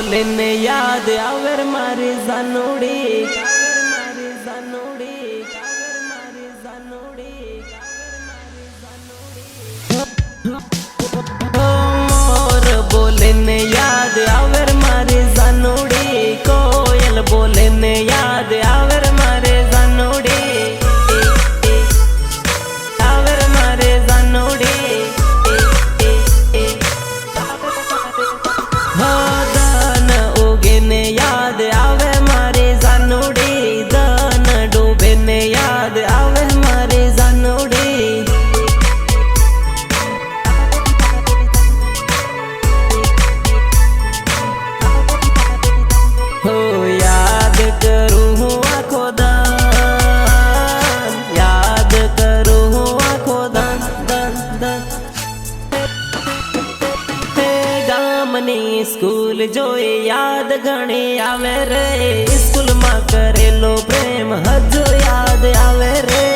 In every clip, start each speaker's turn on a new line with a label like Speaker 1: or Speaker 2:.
Speaker 1: बोले ने याद आवर मारी जानोड़ी मोर बोले ने याद आवर मारी जानोड़ी कोयल बोले ने याद आवर मारे जानोड़ी आवर मारे जानोड़ी दान उगे ने याद आवे मारे जानोड़ी दान डूबे ने याद आवे मारे जानोड़ी हो याद करूँ हूँ आँखों दान याद करूँ हूँ आँखों दान दान दान गामनी स्कूल जोई याद घणी आवे रे स्कूल में करेलो प्रेम हजो याद आवे रे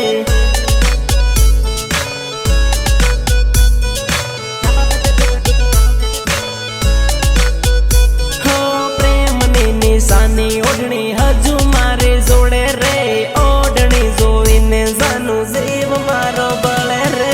Speaker 1: हो प्रेम नी निशानी ओढ़नी हजू मारे जोड़े रे ओढ़नी जोई ने जानू जीव मारो बळे रे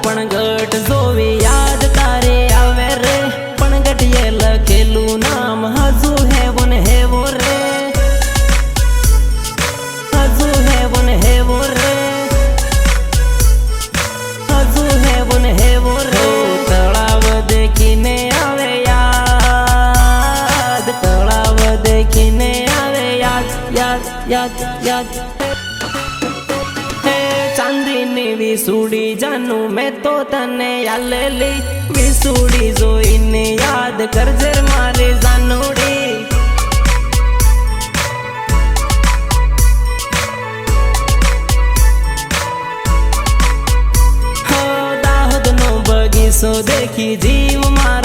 Speaker 1: पण गट जोवी याद तारे आवे रे पण गटिये लखेलू नाम हजू है वो रे हजू है वो रे हजू है वो रे तलाव देखीने आवे याद तलाव देखीने आवे याद याद याद याद चांदीनी विसूड़ी जानू मैं तो तने यालेली विसूड़ी जोईने याद करजे मारे जानोड़ी हो दाहोद नो बगीचो देखी जीव मार